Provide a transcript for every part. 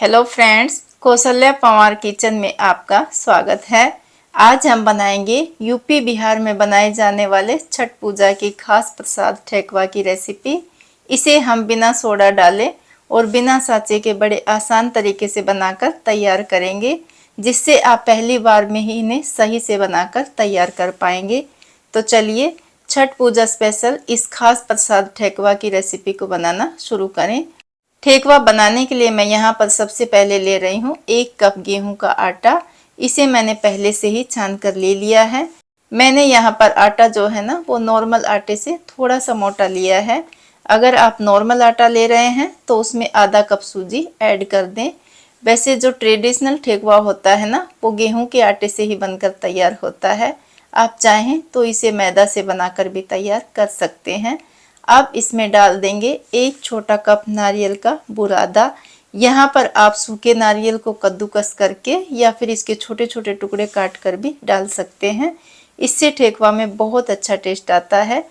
Hello friends, Kaushalya Pawar kitchen में आपका स्वागत है। आज हम बनाएंगे यूपी बिहार में बनाए जाने वाले छठ पूजा की खास प्रसाद ठेकुआ की रेसिपी। इसे हम बिना सोडा डाले और बिना साँचे के बड़े आसान तरीके से बनाकर तैयार करेंगे, जिससे आप पहली बार में ही इन्हें सही से बनाकर तैयार कर पाएंगे। तो चलिए छठ पूजा स्पेशल इस खास प्रसाद ठेकुआ की रेसिपी को बनाना शुरू करें। ठेकुआ बनाने के लिए मैं यहाँ पर सबसे पहले ले रही हूँ 1 कप गेहूं का आटा। इसे मैंने पहले से ही छान कर ले लिया है। मैंने यहाँ पर आटा जो है ना वो नॉर्मल आटे से थोड़ा सा मोटा लिया है। अगर आप नॉर्मल आटा ले रहे हैं तो उसमें आधा कप सूजी ऐड कर दें। वैसे जो ट्रेडिशनल ठेकुआ होता है ना वो गेहूं के आटे से ही बनकर तैयार होता है। आप चाहें तो इसे मैदा से बनाकर भी तैयार कर सकते हैं। अब इसमें डाल देंगे 1 छोटा कप नारियल का बुरादा। यहाँ पर आप सूखे नारियल को कद्दूकस करके या फिर इसके छोटे छोटे टुकड़े काट कर भी डाल सकते हैं। इससे ठेकुआ में बहुत अच्छा टेस्ट आता है।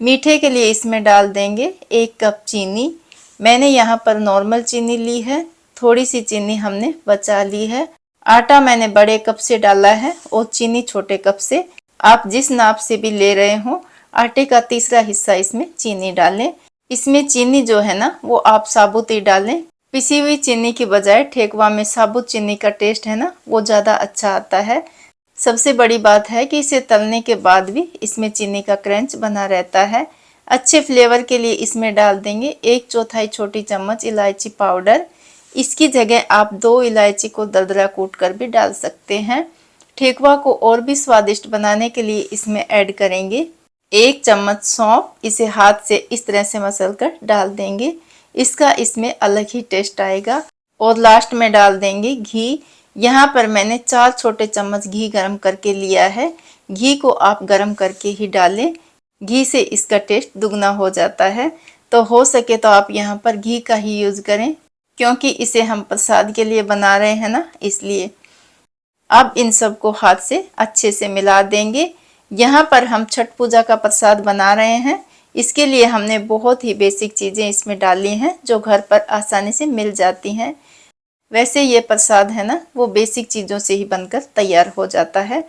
मीठे के लिए इसमें डाल देंगे 1 कप चीनी। मैंने यहाँ पर नॉर्मल चीनी ली है, थोड़ी सी चीनी हमने बचा ली है। आटा मैंने बड़े कप से डाला है और चीनी छोटे कप से। आप जिस नाप से भी ले रहे हो आटे का तीसरा हिस्सा इसमें चीनी डालें। इसमें चीनी जो है ना वो आप साबुत ही डालें। पिसी हुई चीनी की बजाय ठेकुआ में साबुत चीनी का टेस्ट है ना वो ज़्यादा अच्छा आता है। सबसे बड़ी बात है कि इसे तलने के बाद भी इसमें चीनी का क्रंच बना रहता है। अच्छे फ्लेवर के लिए इसमें डाल देंगे 1/4 छोटी चम्मच इलायची पाउडर। इसकी जगह आप 2 इलायची को दरदरा कूट कर भी डाल सकते हैं। ठेकुआ को और भी स्वादिष्ट बनाने के लिए इसमें ऐड करेंगे 1 चम्मच सौंफ। इसे हाथ से इस तरह से मसल कर डाल देंगे, इसका इसमें अलग ही टेस्ट आएगा। और लास्ट में डाल देंगे घी। यहाँ पर मैंने 4 छोटे चम्मच घी गरम करके लिया है। घी को आप गरम करके ही डालें, घी से इसका टेस्ट दुगना हो जाता है। तो हो सके तो आप यहाँ पर घी का ही यूज करें, क्योंकि इसे हम प्रसाद के लिए बना रहे हैं ना, इसलिए। अब इन सबको हाथ से अच्छे से मिला देंगे। यहाँ पर हम छठ पूजा का प्रसाद बना रहे हैं, इसके लिए हमने बहुत ही बेसिक चीज़ें इसमें डाली हैं जो घर पर आसानी से मिल जाती हैं। वैसे ये प्रसाद है ना वो बेसिक चीज़ों से ही बनकर तैयार हो जाता है।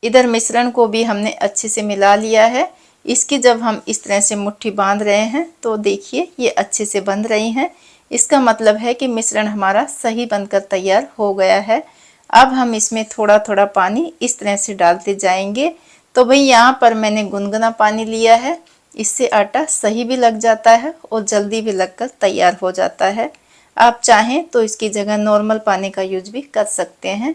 इधर मिश्रण को भी हमने अच्छे से मिला लिया है। इसकी जब हम इस तरह से मुट्ठी बांध रहे हैं तो देखिए ये अच्छे से बंध रही हैं। इसका मतलब है कि मिश्रण हमारा सही बनकर तैयार हो गया है। अब हम इसमें थोड़ा थोड़ा पानी इस तरह से डालते जाएंगे। तो भाई यहाँ पर मैंने गुनगुना पानी लिया है, इससे आटा सही भी लग जाता है और जल्दी भी लगकर तैयार हो जाता है। आप चाहें तो इसकी जगह नॉर्मल पानी का यूज भी कर सकते हैं।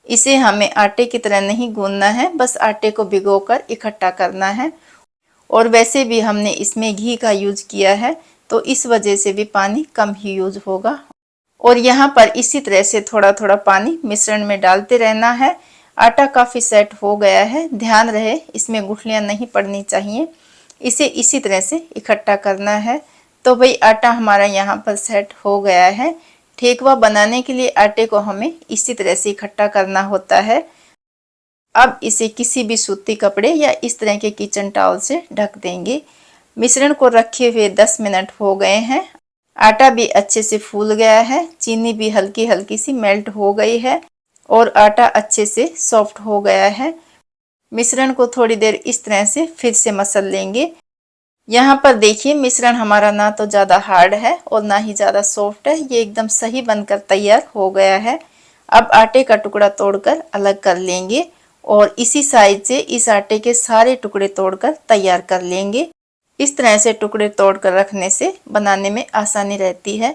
इसे हमें आटे की तरह नहीं गूंदना है, बस आटे को भिगोकर इकट्ठा करना है। और वैसे भी हमने इसमें घी का यूज किया है तो इस वजह से भी पानी कम ही यूज होगा। और यहाँ पर इसी तरह से थोड़ा थोड़ा पानी मिश्रण में डालते रहना है। आटा काफ़ी सेट हो गया है, ध्यान रहे इसमें गुठलियाँ नहीं पड़नी चाहिए। इसे इसी तरह से इकट्ठा करना है। तो भाई आटा हमारा यहाँ पर सेट हो गया है। ठेकुआ बनाने के लिए आटे को हमें इसी तरह से इकट्ठा करना होता है। अब इसे किसी भी सूती कपड़े या इस तरह के किचन टॉवल से ढक देंगे। मिश्रण को रखे हुए 10 मिनट हो गए हैं। आटा भी अच्छे से फूल गया है, चीनी भी हल्की हल्की सी मेल्ट हो गई है और आटा अच्छे से सॉफ्ट हो गया है। मिश्रण को थोड़ी देर इस तरह से फिर से मसल लेंगे। यहाँ पर देखिए मिश्रण हमारा ना तो ज़्यादा हार्ड है और ना ही ज़्यादा सॉफ्ट है, ये एकदम सही बनकर तैयार हो गया है। अब आटे का टुकड़ा तोड़कर अलग कर लेंगे और इसी साइज से इस आटे के सारे टुकड़े तोड़कर तैयार कर लेंगे। इस तरह से टुकड़े तोड़कर रखने से बनाने में आसानी रहती है।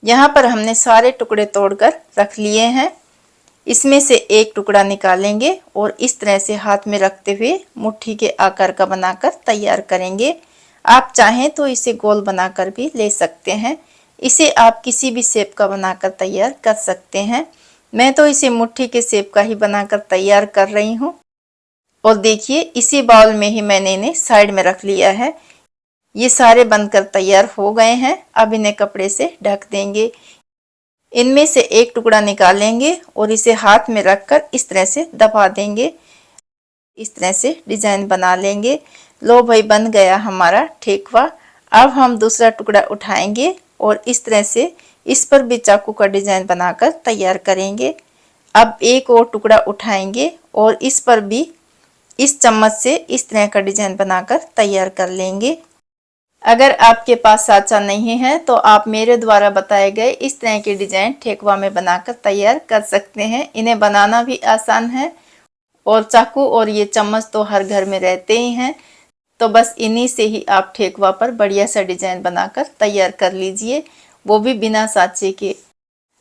यहाँ पर हमने सारे टुकड़े तोड़कर रख लिए हैं। इसमें से एक टुकड़ा निकालेंगे और इस तरह से हाथ में रखते हुए मुट्ठी के आकार का बनाकर तैयार करेंगे। आप चाहें तो इसे गोल बनाकर भी ले सकते हैं। इसे आप किसी भी शेप का बनाकर तैयार कर सकते हैं। मैं तो इसे मुट्ठी के शेप का ही बनाकर तैयार कर रही हूँ। और देखिए इसी बाउल में ही मैंने इन्हें साइड में रख लिया है। ये सारे बनकर तैयार हो गए हैं। अब इन्हें कपड़े से ढक देंगे। इनमें से एक टुकड़ा निकालेंगे और इसे हाथ में रखकर इस तरह से दबा देंगे। इस तरह से डिजाइन बना लेंगे। लो भाई बन गया हमारा ठेकुआ। अब हम दूसरा टुकड़ा उठाएंगे और इस तरह से इस पर भी चाकू का डिजाइन बनाकर तैयार करेंगे। अब एक और टुकड़ा उठाएंगे और इस पर भी इस चम्मच से इस तरह का डिजाइन बनाकर तैयार कर लेंगे। अगर आपके पास साँचा नहीं है तो आप मेरे द्वारा बताए गए इस तरह के डिजाइन ठेकुआ में बनाकर तैयार कर सकते हैं। इन्हें बनाना भी आसान है और चाकू और ये चम्मच तो हर घर में रहते ही हैं, तो बस इन्हीं से ही आप ठेकुआ पर बढ़िया सा डिजाइन बनाकर तैयार कर लीजिए, वो भी बिना साँचे के।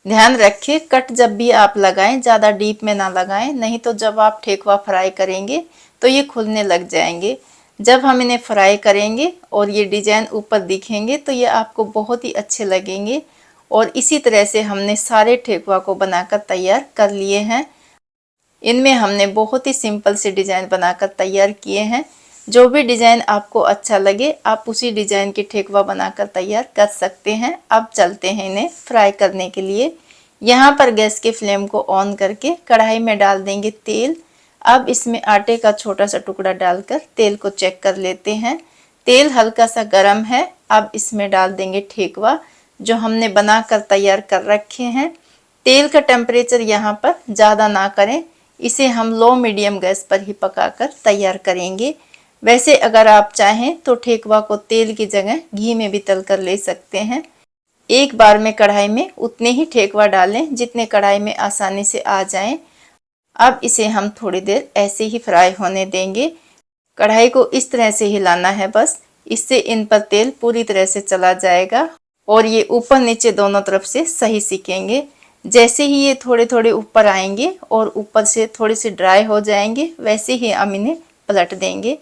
ध्यान रखिए कट जब भी आप लगाएं ज़्यादा डीप में ना लगाएं, नहीं तो जब आप ठेकुआ फ्राई करेंगे तो ये खुलने लग जाएंगे। जब हम इन्हें फ्राई करेंगे और ये डिजाइन ऊपर दिखेंगे तो ये आपको बहुत ही अच्छे लगेंगे। और इसी तरह से हमने सारे ठेकुआ को बनाकर तैयार कर लिए हैं। इनमें हमने बहुत ही सिंपल से डिजाइन बनाकर तैयार किए हैं। जो भी डिजाइन आपको अच्छा लगे आप उसी डिजाइन के ठेकुआ बनाकर तैयार कर सकते हैं। अब चलते हैं इन्हें फ्राई करने के लिए। यहाँ पर गैस के फ्लेम को ऑन करके कढ़ाई में डाल देंगे तेल। अब इसमें आटे का छोटा सा टुकड़ा डालकर तेल को चेक कर लेते हैं। तेल हल्का सा गर्म है। अब इसमें डाल देंगे ठेकुआ जो हमने बनाकर तैयार कर रखे हैं। तेल का टेम्परेचर यहाँ पर ज़्यादा ना करें, इसे हम लो मीडियम गैस पर ही पकाकर तैयार करेंगे। वैसे अगर आप चाहें तो ठेकुआ को तेल की जगह घी में भी तल कर ले सकते हैं। एक बार में कढ़ाई में उतने ही ठेकुआ डालें जितने कढ़ाई में आसानी से आ जाएं। अब इसे हम थोड़ी देर ऐसे ही फ्राई होने देंगे। कढ़ाई को इस तरह से हिलाना है बस, इससे इन पर तेल पूरी तरह से चला जाएगा और ये ऊपर नीचे दोनों तरफ से सही सिकेंगे। जैसे ही ये थोड़े थोड़े ऊपर आएंगे और ऊपर से थोड़े से ड्राई हो जाएंगे वैसे ही हम इन्हें पलट देंगे।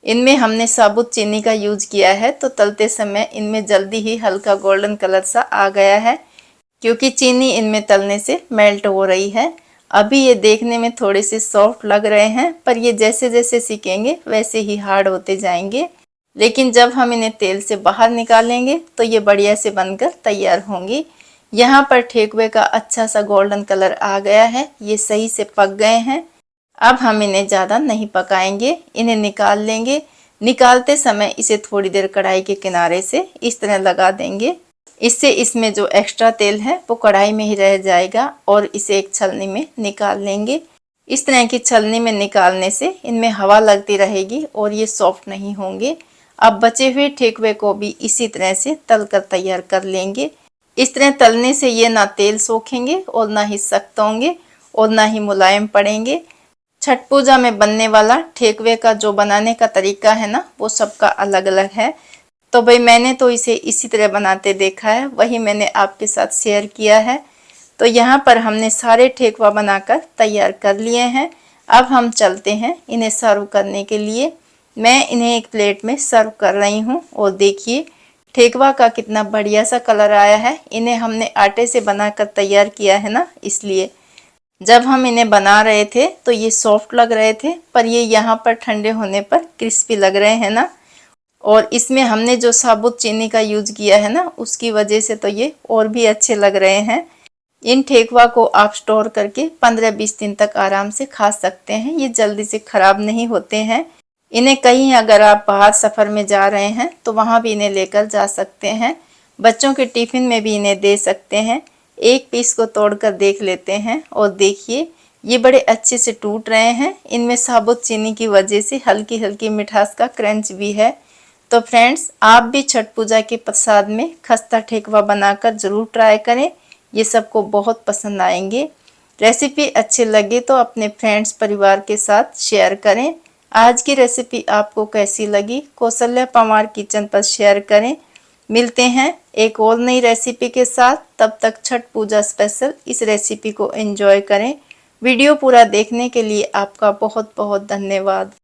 इनमें हमने साबुत चीनी का यूज किया है तो तलते समय इनमें जल्दी ही हल्का गोल्डन कलर सा आ गया है, क्योंकि चीनी इनमें तलने से मेल्ट हो रही है। अभी ये देखने में थोड़े से सॉफ्ट लग रहे हैं पर ये जैसे जैसे सिकेंगे वैसे ही हार्ड होते जाएंगे। लेकिन जब हम इन्हें तेल से बाहर निकालेंगे तो ये बढ़िया से बनकर तैयार होंगी। यहाँ पर ठेकुए का अच्छा सा गोल्डन कलर आ गया है, ये सही से पक गए हैं। अब हम इन्हें ज़्यादा नहीं पकाएंगे, इन्हें निकाल लेंगे। निकालते समय इसे थोड़ी देर कढ़ाई के किनारे से इस तरह लगा देंगे, इससे इसमें जो एक्स्ट्रा तेल है वो कढ़ाई में ही रह जाएगा और इसे एक छलनी में निकाल लेंगे। इस तरह की छलनी में निकालने से इनमें हवा लगती रहेगी और ये सॉफ्ट नहीं होंगे। अब बचे हुए ठेकुए को भी इसी तरह से तल कर तैयार कर लेंगे। इस तरह तलने से ये ना तेल सोखेंगे और ना ही सख्त होंगे और ना ही मुलायम पड़ेंगे। छठ पूजा में बनने वाला ठेकुए का जो बनाने का तरीका है ना वो सबका अलग अलग है, तो भाई मैंने तो इसे इसी तरह बनाते देखा है, वही मैंने आपके साथ शेयर किया है। तो यहाँ पर हमने सारे ठेकुआ बनाकर तैयार कर लिए हैं। अब हम चलते हैं इन्हें सर्व करने के लिए। मैं इन्हें एक प्लेट में सर्व कर रही हूँ और देखिए ठेकुआ का कितना बढ़िया सा कलर आया है। इन्हें हमने आटे से बनाकर तैयार किया है ना, इसलिए जब हम इन्हें बना रहे थे तो ये सॉफ्ट लग रहे थे पर ये यहाँ पर ठंडे होने पर क्रिस्पी लग रहे हैं ना। और इसमें हमने जो साबुत चीनी का यूज किया है ना उसकी वजह से तो ये और भी अच्छे लग रहे हैं। इन ठेकुआ को आप स्टोर करके 15-20 दिन तक आराम से खा सकते हैं, ये जल्दी से खराब नहीं होते हैं। इन्हें कहीं अगर आप बाहर सफ़र में जा रहे हैं तो वहाँ भी इन्हें लेकर जा सकते हैं। बच्चों के टिफ़िन में भी इन्हें दे सकते हैं। एक पीस को तोड़कर देख लेते हैं और देखिए ये बड़े अच्छे से टूट रहे हैं। इनमें साबुत चीनी की वजह से हल्की हल्की मिठास का क्रंच भी है। तो फ्रेंड्स आप भी छठ पूजा के प्रसाद में खस्ता ठेकुआ बनाकर ज़रूर ट्राई करें, ये सबको बहुत पसंद आएंगे। रेसिपी अच्छे लगे तो अपने फ्रेंड्स परिवार के साथ शेयर करें। आज की रेसिपी आपको कैसी लगी कौशल्या पंवार किचन पर शेयर करें। मिलते हैं एक और नई रेसिपी के साथ, तब तक छठ पूजा स्पेशल इस रेसिपी को एंजॉय करें। वीडियो पूरा देखने के लिए आपका बहुत बहुत धन्यवाद।